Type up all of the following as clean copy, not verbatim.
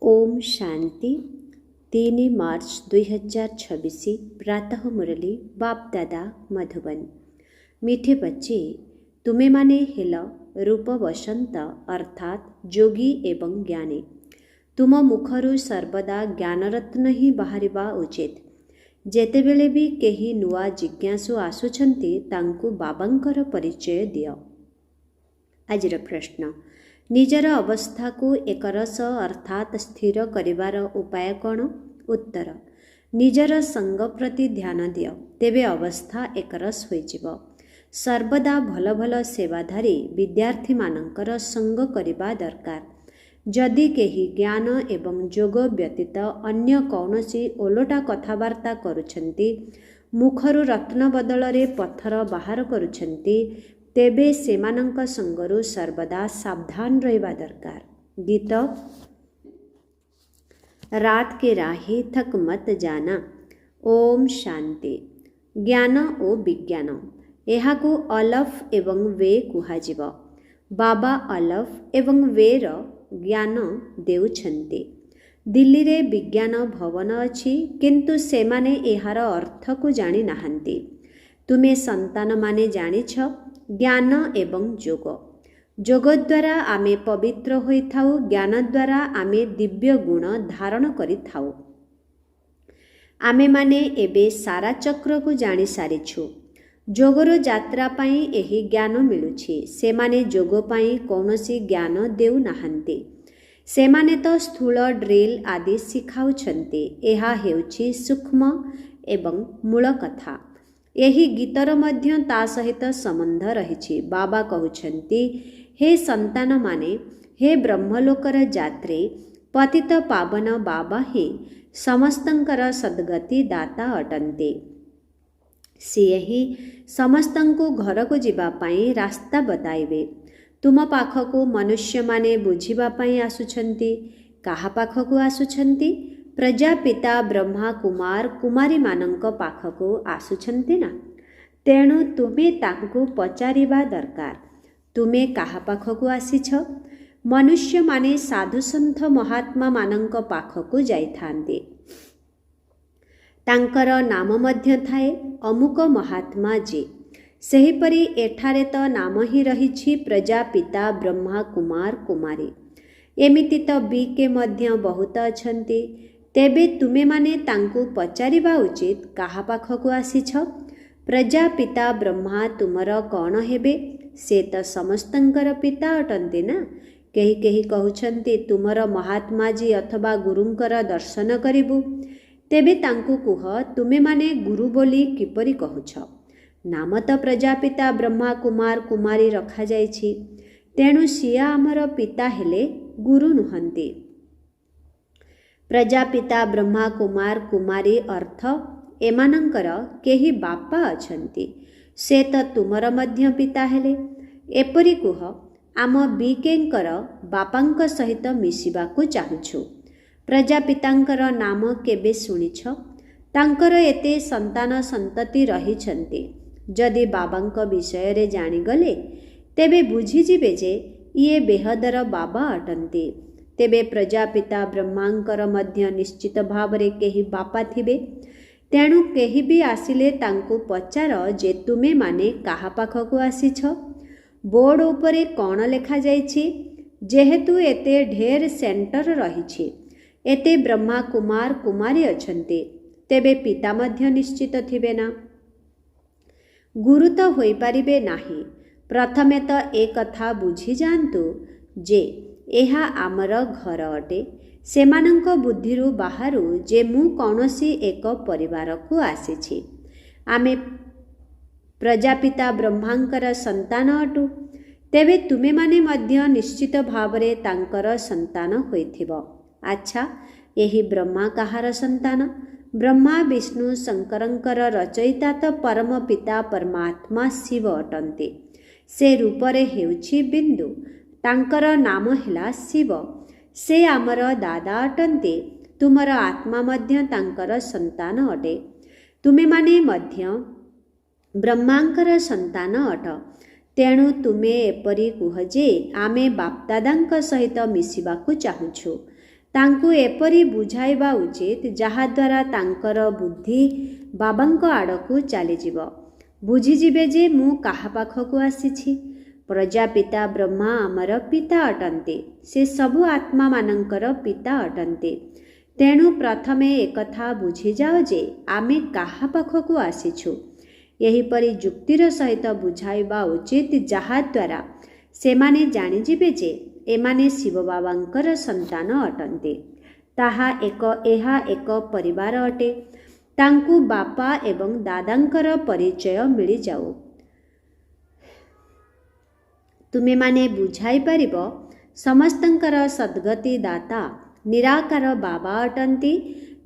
ओम शांति 3 मार्च 2026 प्रातः मुरली बाप दादा मधुबन। मीठे बच्चे, तुमे माने हेल रूप बसंत अर्थात जोगी एवं ज्ञानी। तुम मुखरु सर्वदा ज्ञानरत्न ही बाहरिबा उचित। जेतेबेले भी केही नुआ जिज्ञासु आसुछंती तांकु बाबांकर परिचय दियो। आजिर प्रश्न, निजर अवस्था को एकरस अर्थात स्थिर करिवार उपाय कौन? उत्तर, निजर संग प्रति ध्यान दियो, तेबे अवस्था एकरस होइजिबो। सर्वदा भल भल सेवाधारी विद्यार्थी मानंकर संग करिबा दरकार। जदि केही ज्ञान एवं जोग व्यतीत अन्य कौनसी ओलोटा कथावार्ता करुछंती, मुखरु रत्न बदलरे पत्थर बाहर करुछंती, तेबे सेमानंक संगरु सर्वदा सावधान रहिबा दरकार। गीत, रात के राही थक मत जाना। ओम शांति। ज्ञान ओ विज्ञान एहाकु अलफ एवं वे कुहाजिब। बाबा अलफ एवं वेर ज्ञान देउछंती। दिल्ली रे विज्ञान भवन अछि, किंतु सेमाने एहार अर्थ को जानि नाहंती। तुमे संतान माने जानिछ ज्ञान एवं जोग। जोग द्वारा आमे पवित्र होइथाउ, ज्ञान द्वारा आमे दिव्य गुण धारण करिथाउ। आमे माने एबे सारा चक्र को जानि सारिछु। जोगर यात्रा पाई एही ज्ञान मिलुछि। सेमाने जोग पाई कौनसी ज्ञान देउ नाहंती। सेमाने तो स्थूल ड्रिल आदि शिखाउछंती। एहा हेउछि सूक्ष्म एवं मूल कथा। यही गीतर मध्य ता सहित संबंध रहिछि। बाबा कहउछंती, हे संतान माने, हे ब्रह्मलोकर यात्री, पतित पावन बाबा ही समस्तंकर सद्गति दाता अटंती। सिए ही समस्तंको घर को जीवा पाई रास्ता बताइबे। तुम पाखको मनुष्य माने बुझिबा पाई आसुछंती। काहा पाखको आसुछंती? प्रजापिता ब्रह्मा कुमार कुमारी मानंक पाखको आसुछंती ना। तेणु तुमे तांकु पचारिबा दरकार, तुमे काहा पाखको आसीछ? मनुष्य माने साधुसंथ महात्मा मानंक पाखको जाइथांती। तांकर नाम मध्य थाए अमुक महात्मा जी। सेहिपरि एठारे तो नाम ही रहिछि प्रजापिता ब्रह्मा कुमार कुमारी। एमिति तो बी के मध्य बहुत अछंती। तेबे तुमे माने तांकु पचारिबा उचित, काहा पाखको आसीछ? प्रजापिता ब्रह्मा तुमर कौन हेबे? से तो समस्तंकर पिता अटंती ना। केही केही कहउछंती तुमर महात्मा जी अथवा गुरुंकर दर्शन करिबु। तेबे तांकु कुह, तुमे माने गुरु बोली किपरि कहउछ? नाम तो प्रजापिता ब्रह्मा कुमार कुमारी रखा जाइछि। तेणु सिया आमर पिता हेले गुरु नुहंती। प्रजापिता ब्रह्मा कुमार कुमारी अर्थ एमानंकर केही बापा अछंती। से तो तुमर मध्य पिता हेले। एपरि कुह, आम बीकेंकर बापांक सहित मिसिबाकु चाहुछु। प्रजापितांकर नाम केबे सुनिछ? तांकर एते संतान संतति रहिछंती। जदि बाबांक विषय रे जानिगले, तेबे बुझिजिबे जे इए बेहदर बाबा अटंती। तेबे प्रजापिता ब्रह्मांकर मध्य निश्चित भावरे केही बापा थिबे। तेणु केही भी आसिले तांकु पचार जे तुमे माने काहा पाखको आसीछ? बोर्ड उपरे कौन लेखा जाइछि? जेहेतु एते ढेर सेंटर रहिछि, एते ब्रह्मा कुमार कुमारी अछंती, तेबे पिता मध्य निश्चित थिबे ना। गुरु तो होई पारिबे नाही। प्रथमे तो एक कथा बुझी जानतु जे एहा आमर घर अटे। सेमानंक बुद्धिरु बाहारु जे मु कौनसी एक परिवार को आसीछि। आमे प्रजापिता ब्रह्मांकर संतान अटु। तेबे तुमे माने मध्य निश्चित भावरे तांकर संतान होइथिबो। अच्छा, एही ब्रह्मा काहार संतान? ब्रह्मा विष्णु शंकरंकर रचयिता तो परम पिता परमात्मा शिव अटंती। से रूपरे हेउछि बिंदु। तांकर नाम हेला शिव। से आमर दादा अटंती। तुमर आत्मा मध्य तांकर संतान अटे। तुमे माने मध्य ब्रह्मांकर संतान अट। तेणु तुमे एपरि कुह जे आमे बापदादांक सहित मिसिबाकु चाहुछु। तांकु एपरी बुझाइबा उचित जहाद्वारा तांकर बुद्धि बाबांक आड़कू चलीजिब। बुझीजिबे जे मु काहा पाखकू आसीछि। प्रजापिता ब्रह्मा आमर पिता अटन्ते। से सबु आत्मा मानंकर पिता अटन्ते। तेणु प्रथमे एकथा बुझी जाओ जे आमे काहा पाखकू आसीछु। एहिपरि युक्तिर सहित बुझाइबा उचित जहाद्वारा सेमाने जानिजिबे जे एमाने शिव बाबांकर संतान अटन्ते। एहा एक परिवार अटे। तांकु बापा एवं दादांकर परिचय मिली जाऊ। तुमे माने बुझाई पारिब समस्तंकर सद्गति दाता निराकार बाबा अटन्ति,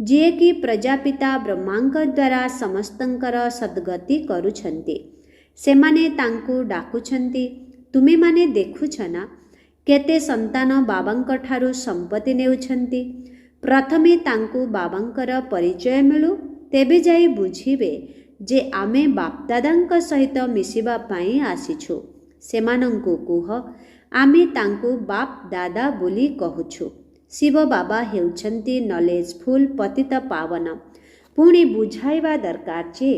जिए कि प्रजापिता ब्रह्मांक द्वारा समस्तंकर सद्गति करुछन्ति। सेमाने तांकु डाकुछन्ति। तुमे माने देखुछ ना केते संतान बाबांक ठारु संपत्ति नेउछन्ति। प्रथमे तांकु बाबांकर परिचय मिलु, तेबे जाई बुझिबे जे आमे बापदादांक सहित मिसिबा पाई आसिछु। सेमानंकु कुह आमे तांकु बाप दादा बोली कहुछु। शिव बाबा हेउछन्ति नॉलेजफुल पतित पावन। पुणी बुझाइबा दरकार जे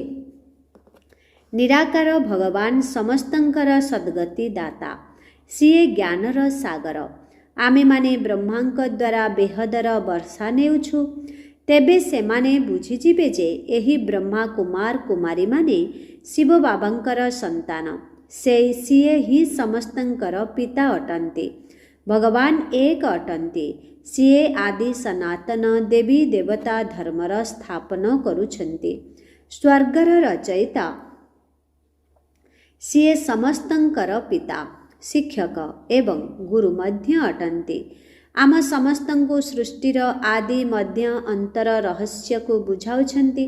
निराकार भगवान समस्तंकर सद्गति दाता। सीए ज्ञानर सागर। आमे माने ब्रह्मांक द्वारा बेहदर वर्षा नेउछु। तेबे सेमाने बुझीजिबे जे एही ब्रह्मा कुमार कुमारी माने शिव बाबांकर संतान। सीए ही समस्तंकर पिता अटन्ते। भगवान एक अटन्ते। सीए आदि सनातन देवी देवता धर्मर स्थापन करुछन्ति। स्वर्गर रचयिता सीए समस्तंकर पिता, शिक्षक एवं गुरु मध्य अटन्ति। आम समस्तंको सृष्टिर आदि मध्य अंतर रहस्य को बुझाउछन्ति,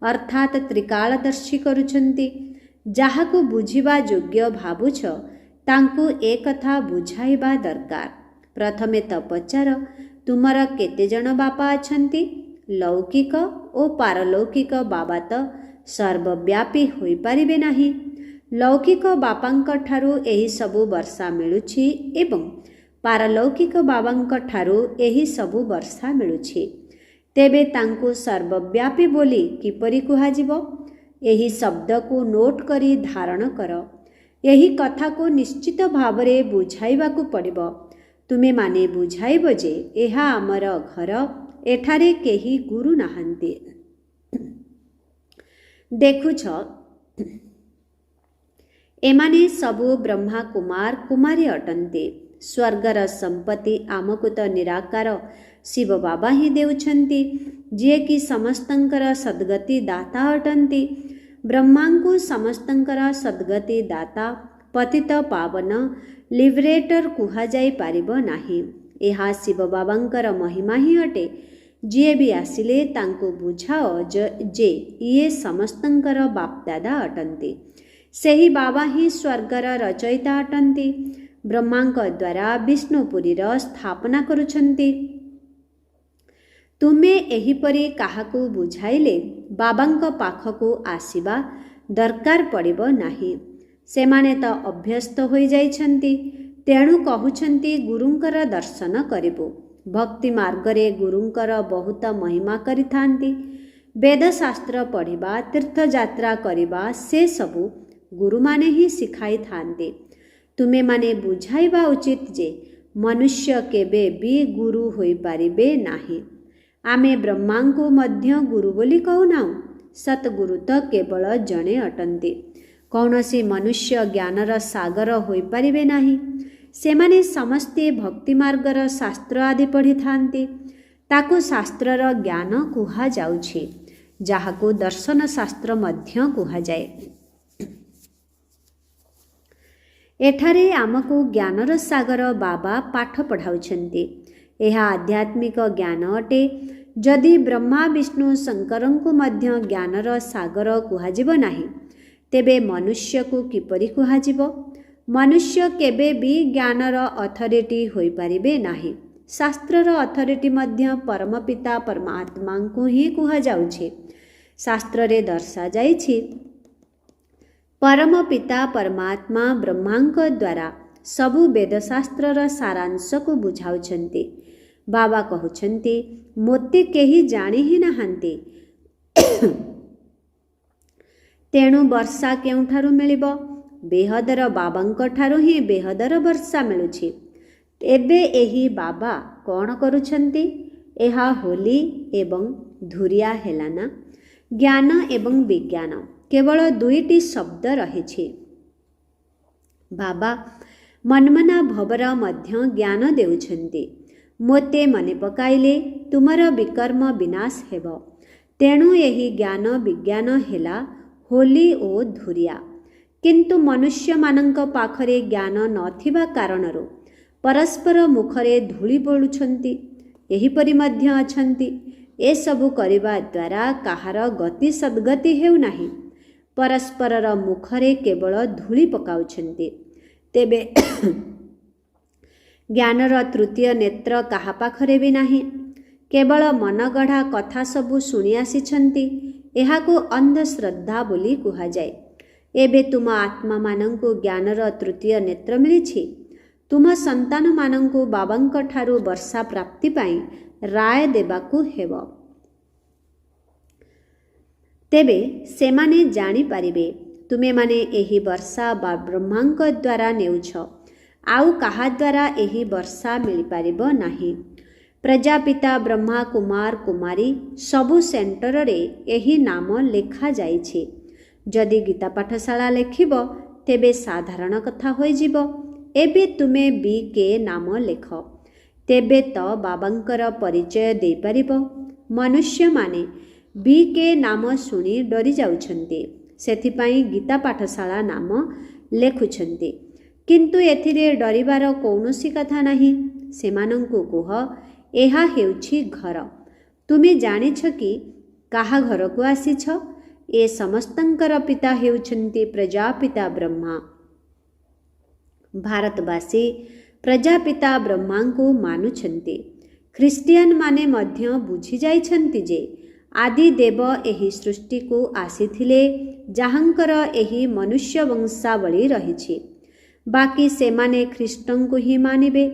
अर्थात त्रिकालदर्शी करुछन्ति। जाहाको बुझिबा योग्य भावुछ तांकु एकथा बुझाइबा दरकार। प्रथमे त पचार, तुमर केते जण बापा अछन्ति? लौकिक ओ पारलौकिक बाबा त सर्वव्यापी होई पारिबे नाही। लौकिक बापांक ठारु एही सबु वर्षा मिलुछि एवं पारलौकिक बाबांक ठारु एही सबु वर्षा मिलुछि। तेबे तांकु सर्वव्यापी बोली किपरि कुहाजिबो? एही शब्द को नोट करी धारण कर। एही कथा को निश्चित भावरे बुझाइबाकू पड़िबो। तुमे माने बुझाइबो जे एहा आमर घर, एठारे केही गुरु नाहांती। देखुछ एमाने सबु ब्रह्मा कुमार कुमारी अटन्ते। स्वर्गर संपत्ति आमकु त निराकार शिव बाबा ही देउछन्ति, जे कि समस्तंकर सद्गति दाता अटन्ति। ब्रह्मांकु समस्तंकर सद्गति दाता पतित पावन लिबरेटर कुहा जाई पारिबो नाही। एहा शिव बाबांकर महिमा ही अटे। जिए भी आसिले तांको बुझाओ जे इए समस्तंकर बापदादा अटन्ति। सेही बाबा ही स्वर्गर रचयिता अटन्ति। ब्रह्मांक द्वारा विष्णुपुरीर स्थापना करुछन्ति। तुमे एहिपरि काहाकू बुझाइले बाबांक पाखकू आसिबा दरकार पड़िबो नाही। सेमाने त अभ्यस्त होई जाइछन्ति। तेणु कहुछन्ति गुरुंकर दर्शन करिबो। भक्ति मार्गरे गुरुंकर बहुत महिमा करिथांती। वेद शास्त्र पढ़िबा, तीर्थ यात्रा करिबा से सबु गुरु माने ही सिखाई थांते। तुमे माने बुझाइबा उचित जे मनुष्य केबे भी गुरु होई पारिबे नाही। आमे ब्रह्मांकु मध्य गुरु बोली कहूनाऊ। सतगुरु त केवल जणे अटन्ते। कौनसी मनुष्य ज्ञानर सागर होई पारिबे नाही। सेमाने समस्ते भक्ति मार्गर शास्त्र आदि पढ़ी थांते। ताकु शास्त्रर ज्ञान कुहा जाउछि, जाहाकु दर्शन शास्त्र मध्य कुहा जाए। एठारे आमको ज्ञानर सागर बाबा पाठ पढ़ाउछन्ति। एहा आध्यात्मिक ज्ञान अटे। जदि ब्रह्मा विष्णु शंकरंकु मध्य ज्ञानर सागर कुहाजिब नाही, तेबे मनुष्य को किपरि कुहाजिब? मनुष्य केबे भी ज्ञानर अथॉरिटी होई पारिबे नाही। शास्त्रर अथॉरिटी मध्य परमपिता परमात्मा को ही कुहा जाउछि। शास्त्र रे दर्शा जाइछि, परमपिता परमात्मा ब्रह्मांक द्वारा सबु वेदशास्त्रर सारांश को बुझाउछन्ति। ବାବା କହୁଛନ୍ତି ମୋତେ କେହି ଜାଣି ହିଁ ନାହାନ୍ତି, ତେଣୁ ବର୍ଷା କେଉଁଠାରୁ ମିଳିବ? ବେହଦର ବାବାଙ୍କ ଠାରୁ ହିଁ ବେହଦର ବର୍ଷା ମିଳୁଛି। ଏବେ ଏହି ବାବା କ'ଣ କରୁଛନ୍ତି? ଏହା ହୋଲି ଏବଂ ଧୁରିଆ ହେଲା ନା? ଜ୍ଞାନ ଏବଂ ବିଜ୍ଞାନ କେବଳ ଦୁଇଟି ଶବ୍ଦ ରହିଛି। ବାବା ମନ୍ମନା ଭବର ମଧ୍ୟ ଜ୍ଞାନ ଦେଉଛନ୍ତି। ମୋତେ ମନେ ପକାଇଲେ ତୁମର ବିକର୍ମ ବିନାଶ ହେବ। ତେଣୁ ଏହି ଜ୍ଞାନ ବିଜ୍ଞାନ ହେଲା ହୋଲି ଓ ଧୁରିଆ। କିନ୍ତୁ ମନୁଷ୍ୟମାନଙ୍କ ପାଖରେ ଜ୍ଞାନ ନଥିବା କାରଣରୁ ପରସ୍ପର ମୁଖରେ ଧୂଳି ବୋଳୁଛନ୍ତି। ଏହିପରି ମଧ୍ୟ ଅଛନ୍ତି। ଏସବୁ କରିବା ଦ୍ୱାରା କାହାର ଗତି ସଦ୍ଗତି ହେଉନାହିଁ, ପରସ୍ପରର ମୁଖରେ କେବଳ ଧୂଳି ପକାଉଛନ୍ତି। ତେବେ ଜ୍ଞାନର ତୃତୀୟ ନେତ୍ର କାହା ପାଖରେ ବି ନାହିଁ। କେବଳ ମନଗଢ଼ା କଥା ସବୁ ଶୁଣି ଆସିଛନ୍ତି। ଏହାକୁ ଅନ୍ଧଶ୍ରଦ୍ଧା ବୋଲି କୁହାଯାଏ। ଏବେ ତୁମ ଆତ୍ମାମାନଙ୍କୁ ଜ୍ଞାନର ତୃତୀୟ ନେତ୍ର ମିଳିଛି। ତୁମ ସନ୍ତାନମାନଙ୍କୁ ବାବାଙ୍କ ଠାରୁ ବର୍ଷା ପ୍ରାପ୍ତି ପାଇଁ ରାୟ ଦେବାକୁ ହେବ। ତେବେ ସେମାନେ ଜାଣିପାରିବେ ତୁମେମାନେ ଏହି ବର୍ଷା ବା ବ୍ରହ୍ମାଙ୍କ ଦ୍ୱାରା ନେଉଛ। ଆଉ କାହା ଦ୍ୱାରା ଏହି ବର୍ଷା ମିଳିପାରିବ ନାହିଁ। ପ୍ରଜାପିତା ବ୍ରହ୍ମା, କୁମାର, କୁମାରୀ ସବୁ ସେଣ୍ଟରରେ ଏହି ନାମ ଲେଖାଯାଇଛି। ଯଦି ଗୀତା ପାଠଶାଳା ଲେଖିବ ତେବେ ସାଧାରଣ କଥା ହୋଇଯିବ। ଏବେ ତୁମେ BK ନାମ ଲେଖ, ତେବେ ତ ବାବାଙ୍କର ପରିଚୟ ଦେଇପାରିବ। ମନୁଷ୍ୟମାନେ BK ନାମ ଶୁଣି ଡରି ଯାଉଛନ୍ତି, ସେଥିପାଇଁ ଗୀତା ପାଠଶାଳା ନାମ ଲେଖୁଛନ୍ତି। କିନ୍ତୁ ଏଥିରେ ଡରିବାର କୌଣସି କଥା ନାହିଁ। ସେମାନଙ୍କୁ କୁହ ଏହା ହେଉଛି ଘର। ତୁମେ ଜାଣିଛ କି କାହା ଘରକୁ ଆସିଛ? ଏ ସମସ୍ତଙ୍କର ପିତା ହେଉଛନ୍ତି ପ୍ରଜାପିତା ବ୍ରହ୍ମା। ଭାରତବାସୀ ପ୍ରଜାପିତା ବ୍ରହ୍ମାଙ୍କୁ ମାନୁଛନ୍ତି। ଖ୍ରୀଷ୍ଟିଆନମାନେ ମଧ୍ୟ ବୁଝିଯାଇଛନ୍ତି ଯେ ଆଦିଦେବ ଏହି ସୃଷ୍ଟିକୁ ଆସିଥିଲେ, ଯାହାଙ୍କର ଏହି ମନୁଷ୍ୟ ବଂଶାବଳୀ ରହିଛି। ବାକି ସେମାନେ ଖ୍ରୀଷ୍ଟଙ୍କୁ ହିଁ ମାନିବେ।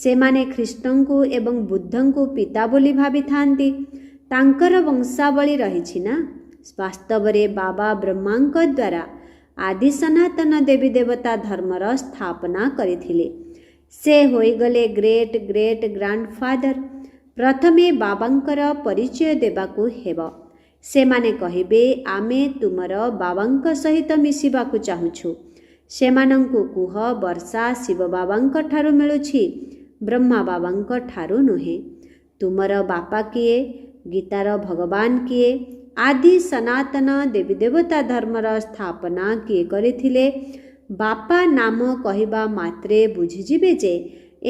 ସେମାନେ ଖ୍ରୀଷ୍ଟଙ୍କୁ ଏବଂ ବୁଦ୍ଧଙ୍କୁ ପିତା ବୋଲି ଭାବିଥାନ୍ତି। ତାଙ୍କର ବଂଶାବଳୀ ରହିଛି ନା। ବାସ୍ତବରେ ବାବା ବ୍ରହ୍ମାଙ୍କ ଦ୍ୱାରା ଆଦି ସନାତନ ଦେବୀ ଦେବତା ଧର୍ମର ସ୍ଥାପନା କରିଥିଲେ। ସେ ହୋଇଗଲେ ଗ୍ରେଟ୍ ଗ୍ରେଟ୍ ଗ୍ରାଣ୍ଡଫାଦର। ପ୍ରଥମେ ବାବାଙ୍କର ପରିଚୟ ଦେବାକୁ ହେବ। ସେମାନେ କହିବେ ଆମେ ତୁମର ବାବାଙ୍କ ସହିତ ମିଶିବାକୁ ଚାହୁଁଛୁ। ସେମାନଙ୍କୁ କୁହ ବର୍ଷା ଶିବ ବାବାଙ୍କ ଠାରୁ ମିଳୁଛି, ବ୍ରହ୍ମା ବାବାଙ୍କ ଠାରୁ ନୁହେଁ। ତୁମର ବାପା କିଏ? ଗୀତାର ଭଗବାନ କିଏ? ଆଦି ସନାତନ ଦେବୀ ଦେବତା ଧର୍ମର ସ୍ଥାପନା କିଏ କରିଥିଲେ? ବାପା ନାମ କହିବା ମାତ୍ରେ ବୁଝିଯିବେ ଯେ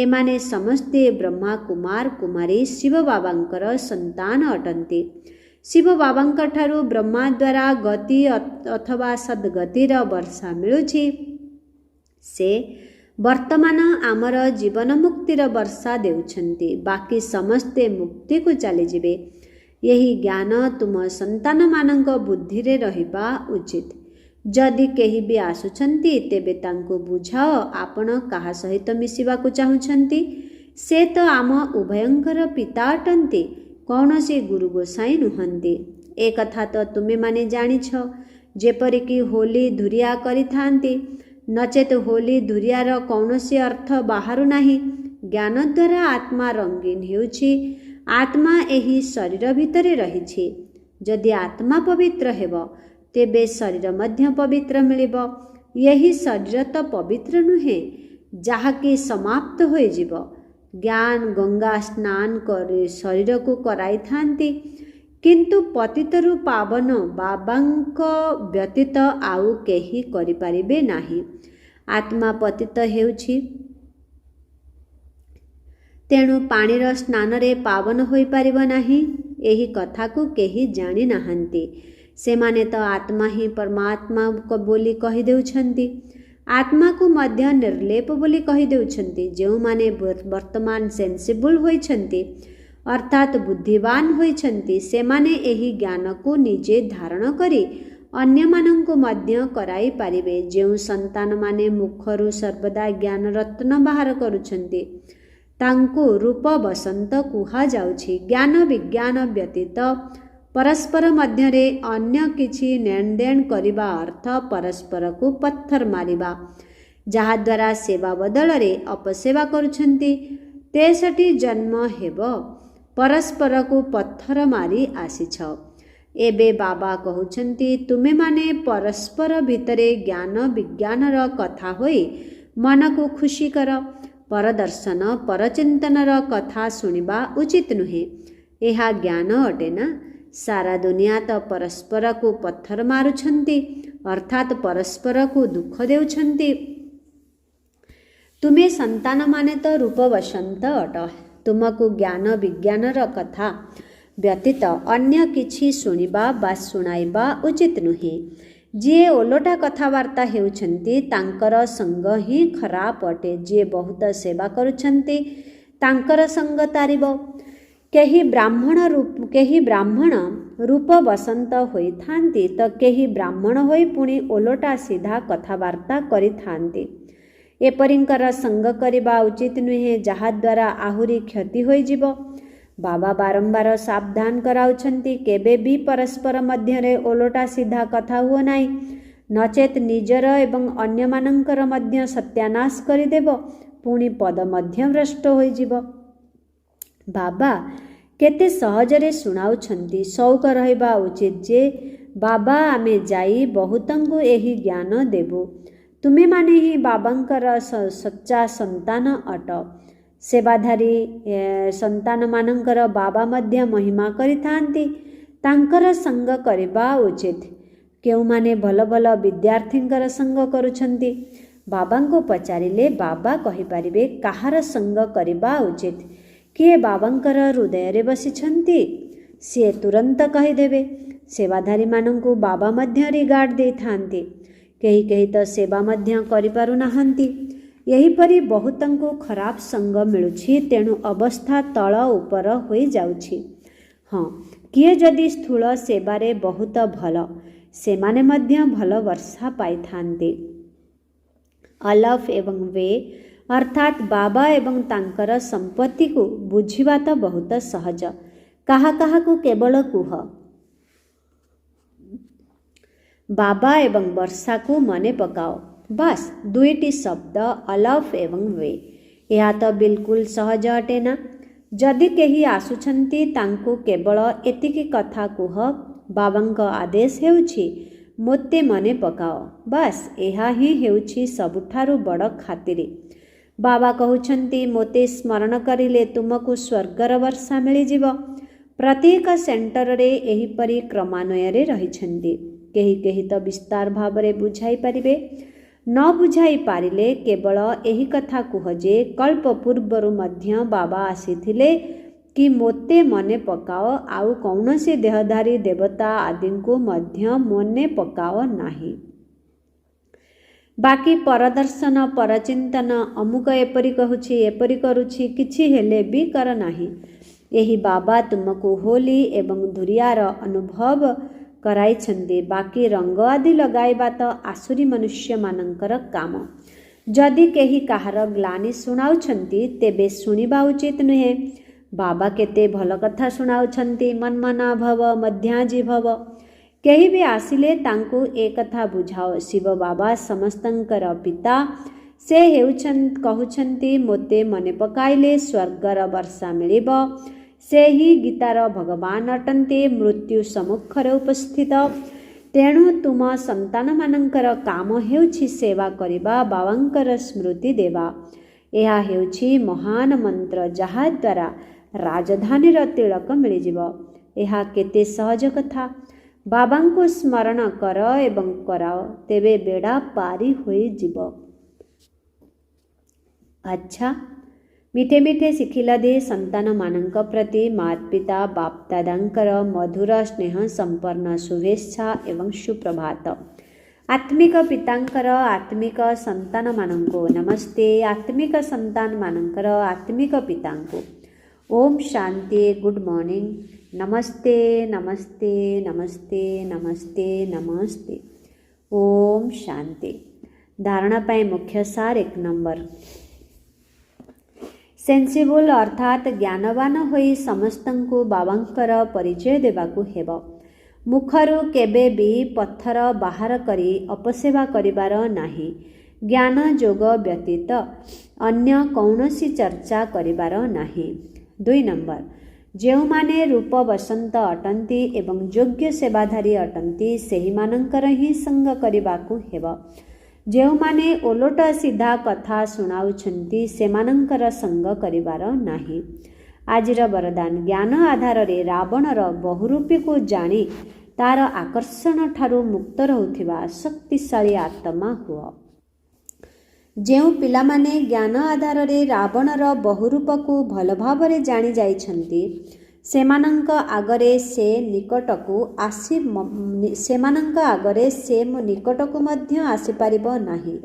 ଏମାନେ ସମସ୍ତେ ବ୍ରହ୍ମା, କୁମାର, କୁମାରୀ ଶିବ ବାବାଙ୍କର ସନ୍ତାନ ଅଟନ୍ତି। ଶିବ ବାବାଙ୍କ ଠାରୁ ବ୍ରହ୍ମା ଦ୍ୱାରା ଗତି ଅଥବା ସଦ୍ଗତିର ବର୍ଷା ମିଳୁଛି। ସେ ବର୍ତ୍ତମାନ ଆମର ଜୀବନ ମୁକ୍ତିର ବର୍ଷା ଦେଉଛନ୍ତି। ବାକି ସମସ୍ତେ ମୁକ୍ତିକୁ ଚାଲିଯିବେ। ଏହି ଜ୍ଞାନ ତୁମ ସନ୍ତାନମାନଙ୍କ ବୁଦ୍ଧିରେ ରହିବା ଉଚିତ। ଯଦି କେହି ବି ଆସୁଛନ୍ତି ତେବେ ତାଙ୍କୁ ବୁଝାଅ ଆପଣ କାହା ସହିତ ମିଶିବାକୁ ଚାହୁଁଛନ୍ତି। ସେ ତ ଆମ ଉଭୟଙ୍କର ପିତା ଅଟନ୍ତି, କୌଣସି ଗୁରୁ ଗୋସାଇଁ ନୁହନ୍ତି। ଏ କଥା ତ ତୁମେମାନେ ଜାଣିଛ। ଯେପରିକି ହୋଲି ଧୁରିଆ କରିଥାନ୍ତି, ନଚେତ୍ ହୋଲି ଧୁରିଆର କୌଣସି ଅର୍ଥ ବାହାରୁ ନାହିଁ। ଜ୍ଞାନ ଦ୍ୱାରା ଆତ୍ମା ରଙ୍ଗୀନ ହେଉଛି। ଆତ୍ମା ଏହି ଶରୀର ଭିତରେ ରହିଛି। ଯଦି ଆତ୍ମା ପବିତ୍ର ହେବ ତେବେ ଶରୀର ମଧ୍ୟ ପବିତ୍ର ମିଳିବ। ଏହି ଶରୀର ତ ପବିତ୍ର ନୁହେଁ, ଯାହାକି ସମାପ୍ତ ହୋଇଯିବ। ଜ୍ଞାନ ଗଙ୍ଗା ସ୍ନାନ କରି ଶରୀରକୁ କରାଇଥାନ୍ତି, କିନ୍ତୁ ପତିତରୁ ପାବନ ବାବାଙ୍କ ବ୍ୟତୀତ ଆଉ କେହି କରିପାରିବେ ନାହିଁ। ଆତ୍ମା ପତିତ ହେଉଛି, ତେଣୁ ପାଣିର ସ୍ନାନରେ ପାବନ ହୋଇପାରିବ ନାହିଁ। ଏହି କଥାକୁ କେହି ଜାଣି ନାହାନ୍ତି। ସେମାନେ ତ ଆତ୍ମା ହିଁ ପରମାତ୍ମା ବୋଲି କହିଦେଉଛନ୍ତି। ଆତ୍ମାକୁ ମଧ୍ୟ ନିର୍ଲେପ ବୋଲି କହିଦେଉଛନ୍ତି। ଯେଉଁମାନେ ବର୍ତ୍ତମାନ ସେନ୍ସିବୁଲ୍ ହୋଇଛନ୍ତି ଅର୍ଥାତ୍ ବୁଦ୍ଧିବାନ ହୋଇଛନ୍ତି, ସେମାନେ ଏହି ଜ୍ଞାନକୁ ନିଜେ ଧାରଣ କରି ଅନ୍ୟମାନଙ୍କୁ ମଧ୍ୟ କରାଇ ପାରିବେ। ଯେଉଁ ସନ୍ତାନମାନେ ମୁଖରୁ ସର୍ବଦା ଜ୍ଞାନ ରତ୍ନ ବାହାର କରୁଛନ୍ତି ତାଙ୍କୁ ରୂପ ବସନ୍ତ କୁହାଯାଉଛି। ଜ୍ଞାନ ବିଜ୍ଞାନ ବ୍ୟତୀତ ପରସ୍ପର ମଧ୍ୟରେ ଅନ୍ୟ କିଛି ନେଣଦେଣ କରିବା ଅର୍ଥ ପରସ୍ପରକୁ ପଥର ମାରିବା। ଯାହାଦ୍ୱାରା ସେବା ବଦଳରେ ଅପସେବା କରୁଛନ୍ତି, 63 ଜନ୍ମ ହେବ ପରସ୍ପରକୁ ପଥର ମାରି ଆସିଛ। ଏବେ ବାବା କହୁଛନ୍ତି, ତୁମେମାନେ ପରସ୍ପର ଭିତରେ ଜ୍ଞାନ ବିଜ୍ଞାନର କଥା ହୋଇ ମନକୁ ଖୁସି କର। ପରଦର୍ଶନ ପରଚିନ୍ତନର କଥା ଶୁଣିବା ଉଚିତ ନୁହେଁ। ଏହା ଜ୍ଞାନ ଅଟେ ନା? ସାରା ଦୁନିଆ ତ ପରସ୍ପରକୁ ପଥର ମାରୁଛନ୍ତି, ଅର୍ଥାତ୍ ପରସ୍ପରକୁ ଦୁଃଖ ଦେଉଛନ୍ତି। ତୁମେ ସନ୍ତାନମାନେ ତ ରୂପ ବସନ୍ତ ଅଟ। ତୁମକୁ ଜ୍ଞାନ ବିଜ୍ଞାନର କଥା ବ୍ୟତୀତ ଅନ୍ୟ କିଛି ଶୁଣିବା ବା ଶୁଣାଇବା ଉଚିତ ନୁହେଁ। ଯିଏ ଓଲଟା କଥାବାର୍ତ୍ତା ହେଉଛନ୍ତି ତାଙ୍କର ସଙ୍ଗ ହିଁ ଖରାପ ଅଟେ। ଯିଏ ବହୁତ ସେବା କରୁଛନ୍ତି ତାଙ୍କର ସଙ୍ଗ ତାରିବ। କେହି ବ୍ରାହ୍ମଣ ରୂପ ବସନ୍ତ ହୋଇଥାନ୍ତି ତ କେହି ବ୍ରାହ୍ମଣ ହୋଇ ପୁଣି ଓଲଟା ସିଧା କଥାବାର୍ତ୍ତା କରିଥାନ୍ତି। ଏପରିଙ୍କର ସଙ୍ଗ କରିବା ଉଚିତ ନୁହେଁ, ଯାହାଦ୍ୱାରା ଆହୁରି କ୍ଷତି ହୋଇଯିବ। ବାବା ବାରମ୍ବାର ସାବଧାନ କରାଉଛନ୍ତି, କେବେ ବି ପରସ୍ପର ମଧ୍ୟରେ ଓଲଟା ସିଧା କଥା ହୁଅ ନାହିଁ, ନଚେତ୍ ନିଜର ଏବଂ ଅନ୍ୟମାନଙ୍କର ମଧ୍ୟ ସତ୍ୟାନାଶ କରିଦେବ, ପୁଣି ପଦ ମଧ୍ୟ ଭ୍ରଷ୍ଟ ହୋଇଯିବ। ବାବା କେତେ ସହଜରେ ଶୁଣାଉଛନ୍ତି। ସଉକ ରହିବା ଉଚିତ ଯେ ବାବା ଆମେ ଯାଇ ବହୁତଙ୍କୁ ଏହି ଜ୍ଞାନ ଦେବୁ। ତୁମେମାନେ ହିଁ ବାବାଙ୍କର ସଚ୍ଚା ସନ୍ତାନ ଅଟ। ସେବାଧାରୀ ସନ୍ତାନମାନଙ୍କର ବାବା ମଧ୍ୟ ମହିମା କରିଥାନ୍ତି। ତାଙ୍କର ସଙ୍ଗ କରିବା ଉଚିତ। କେଉଁମାନେ ଭଲ ଭଲ ବିଦ୍ୟାର୍ଥୀଙ୍କର ସଙ୍ଗ କରୁଛନ୍ତି? ବାବାଙ୍କୁ ପଚାରିଲେ ବାବା କହିପାରିବେ କାହାର ସଙ୍ଗ କରିବା ଉଚିତ। କିଏ ବାବାଙ୍କର ହୃଦୟରେ ବସିଛନ୍ତି ସିଏ ତୁରନ୍ତ କହିଦେବେ। ସେବାଧାରୀମାନଙ୍କୁ ବାବା ମଧ୍ୟ ରିଗାର୍ଡ ଦେଇଥାନ୍ତି। କେହି କେହି ତ ସେବା ମଧ୍ୟ କରିପାରୁନାହାନ୍ତି। ଏହିପରି ବହୁତଙ୍କୁ ଖରାପ ସଙ୍ଗ ମିଳୁଛି, ତେଣୁ ଅବସ୍ଥା ତଳ ଉପର ହୋଇଯାଉଛି। ହଁ, କିଏ ଯଦି ସ୍ଥୂଳ ସେବାରେ ବହୁତ ଭଲ, ସେମାନେ ମଧ୍ୟ ଭଲ ବର୍ଷା ପାଇଥାନ୍ତି। ଅଲଫ ଏବଂ ବେ ଅର୍ଥାତ୍ ବାବା ଏବଂ ତାଙ୍କର ସମ୍ପତ୍ତିକୁ ବୁଝିବା ତ ବହୁତ ସହଜ। କାହା କାହାକୁ କେବଳ କୁହ, ବାବା ଏବଂ ବର୍ଷାକୁ ମନେ ପକାଅ। ବାସ୍ ଦୁଇଟି ଶବ୍ଦ ଅଲଫ ଏବଂ ବେ। ଏହା ତ ବିଲକୁଲ ସହଜ ଅଟେ ନା? ଯଦି କେହି ଆସୁଛନ୍ତି ତାଙ୍କୁ କେବଳ ଏତିକି କଥା କୁହ, ବାବାଙ୍କ ଆଦେଶ ହେଉଛି ମୋତେ ମନେ ପକାଅ। ବାସ୍ ଏହା ହିଁ ହେଉଛି ସବୁଠାରୁ ବଡ଼ ଖାତିରି। ବାବା କହୁଛନ୍ତି ମୋତେ ସ୍ମରଣ କରିଲେ ତୁମକୁ ସ୍ୱର୍ଗର ବର୍ଷା ମିଳିଯିବ। ପ୍ରତ୍ୟେକ ସେଣ୍ଟରରେ ଏହିପରି କ୍ରମାନ୍ୱୟରେ ରହିଛନ୍ତି। କେହି କେହି ତ ବିସ୍ତାର ଭାବରେ ବୁଝାଇ ପାରିବେ। ନ ବୁଝାଇ ପାରିଲେ କେବଳ ଏହି କଥା କୁହ ଯେ କଳ୍ପ ପୂର୍ବରୁ ମଧ୍ୟ ବାବା ଆସିଥିଲେ କି ମୋତେ ମନେ ପକାଅ, ଆଉ କୌଣସି ଦେହଧାରୀ ଦେବତା ଆଦିଙ୍କୁ ମଧ୍ୟ ମନେ ପକାଅ ନାହିଁ। ବାକି ପରଦର୍ଶନ ପରଚିନ୍ତନ ଅମୁକ ଏପରି କହୁଛି ଏପରି କରୁଛି କିଛି ହେଲେ ବି କର ନାହିଁ। ଏହି ବାବା ତୁମକୁ ହୋଲି ଏବଂ ଧୁରିଆର ଅନୁଭବ କରାଇଛନ୍ତି। ବାକି ରଙ୍ଗ ଆଦି ଲଗାଇବା ତ ଆସୁରୀ ମନୁଷ୍ୟମାନଙ୍କର କାମ। ଯଦି କେହି କାହାର ଗ୍ଲାନି ଶୁଣାଉଛନ୍ତି ତେବେ ଶୁଣିବା ଉଚିତ ନୁହେଁ। ବାବା କେତେ ଭଲ କଥା ଶୁଣାଉଛନ୍ତି, ମନ୍ମନା ଭବ ମଧ୍ୟାଜି ଭବ। କେହି ବି ଆସିଲେ ତାଙ୍କୁ ଏ କଥା ବୁଝାଅ, ଶିବ ବାବା ସମସ୍ତଙ୍କର ପିତା। ସେ କହୁଛନ୍ତି ମୋତେ ମନେ ପକାଇଲେ ସ୍ୱର୍ଗର ବର୍ଷା ମିଳିବ। ସେ ହିଁ ଗୀତାର ଭଗବାନ ଅଟନ୍ତି, ମୃତ୍ୟୁ ସମ୍ମୁଖରେ ଉପସ୍ଥିତ। ତେଣୁ ତୁମ ସନ୍ତାନମାନଙ୍କର କାମ ହେଉଛି ସେବା କରିବା, ବାବାଙ୍କର ସ୍ମୃତି ଦେବା। ଏହା ହେଉଛି ମହାନ ମନ୍ତ୍ର, ଯାହାଦ୍ୱାରା ରାଜଧାନୀର ତିଳକ ମିଳିଯିବ। ଏହା କେତେ ସହଜ କଥା। ବାବାଙ୍କୁ ସ୍ମରଣ କର ଏବଂ କରାଅ, ତେବେ ବେଡ଼ା ପାରି ହୋଇଯିବ। ଆଚ୍ଛା, ମିଠେ ମିଠେ ଶିଖିଲାଦି ସନ୍ତାନମାନଙ୍କ ପ୍ରତି ମାତା ପିତା ବାପ ଦାଦାଙ୍କର ମଧୁର ସ୍ନେହ ସମ୍ପନ୍ନ ଶୁଭେଚ୍ଛା ଏବଂ ସୁପ୍ରଭାତ। ଆତ୍ମିକ ପିତାଙ୍କର ଆତ୍ମିକ ସନ୍ତାନମାନଙ୍କୁ ନମସ୍ତେ। ଆତ୍ମିକ ସନ୍ତାନମାନଙ୍କର ଆତ୍ମିକ ପିତାଙ୍କୁ ଓମ୍ ଶାନ୍ତି, ଗୁଡ୍ ମର୍ଣ୍ଣିଂ, ନମସ୍ତେ ନମସ୍ତେ ନମସ୍ତେ ନମସ୍ତେ ନମସ୍ତେ। ଓମ୍ ଶାନ୍ତି। ଧାରଣା ପାଇଁ ମୁଖ୍ୟ ସାର 1 ନମ୍ବର। सेन्सिबल अर्थात ज्ञानवान होई समस्तंकु बाबांकर परिचय देबाकु हेब। मुखरु केबे भी पत्थर बाहर करी अपसेवा करिबार नाही। ज्ञान जोग व्यतीत अन्य कौनसी चर्चा करिबार नाही। 2 नंबर, जेउमाने रूप बसंत अटंती एवं योग्य सेवाधारी अटंती सेही मानंकर ही संग करिबाकु हेब। जेउमाने ओलोट सीधा कथा सुनाउछंती सेमानंकर संग करिबार नाही। आजिर वरदान, ज्ञान आधार रे रावणर बहुरूपी को जानी तार आकर्षण ठारू मुक्त रहुथिबा शक्तिशाली आत्मा हुआ। जेउ पिलामाने ज्ञान आधार रे रावणर बहुरूप को भल भावरे जानी जाइछंती सेमानंक आगरे से निकटकू आसी सेमानंक आगरे से मो निकटकू मध्य आसी पारिबो नाही।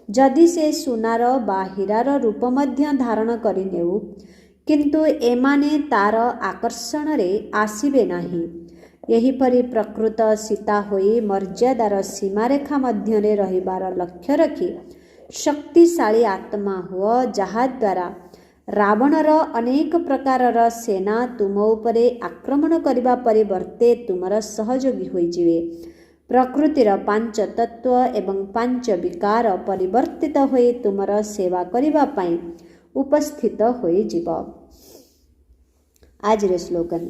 जदि से सुनार बा हीरार रूप मध्य धारण करि नेउ किंतु एमाने तार आकर्षण रे आसीबे नाही। एहीपरि प्रकृत सीता होई मर्यादार सीमारेखा मध्यरे रहिबार लक्ष्य रखी शक्तिशाली आत्मा हुआ, जहा द्वारा रावणर अनेक प्रकारर सेना तुम उपरे आक्रमण करिबा परिवर्ते तुमर सहयोगी होइजिवे। प्रकृतिर 5 तत्व एवं 5 विकार परिवर्तित होई तुमर सेवा करिबा पई उपस्थित होइजिब। आज रे स्लोगन,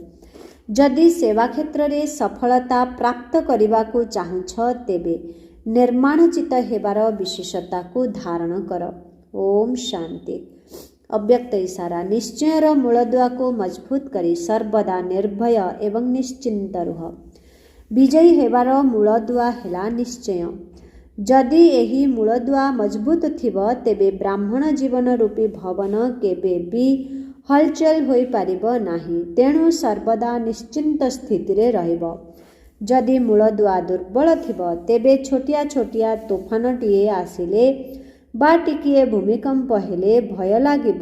जदि सेवा क्षेत्र रे सफलता प्राप्त करिबाकू चाहुछ तेबे निर्माणचित हेबार विशेषता को धारण कर। ओम शांति। अव्यक्त इशारा, निश्चयर मूलदुआ को मजबूत करी सर्वदा निर्भय एवं निश्चिंत रुह। विजयी हेबार मूलदुआ हेला निश्चय। जदि एही मूलदुआ मजबूत थिबो तेबे ब्राह्मण जीवन रूपी भवन केबे भी हलचल होई पारिबो नाही। तेणु सर्वदा निश्चिंत स्थिति रे रहिबो। जदि मूलदुआ दुर्बल थिबो तेबे छोटिया छोटिया तोफानटिए आसिले बा टिकिए भूमिकंप हेले भय लागिब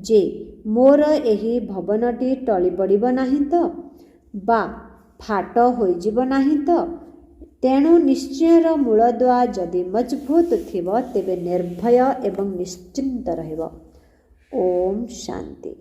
जे मोर एही भवनटी टली पड़िब नाही तो बा फाट होइजिब नाही तो। तेणु निश्चयर मूलदुआ जदि मजबूत थिबो तेबे निर्भय एवं निश्चिंत रहिब। ओम शांति।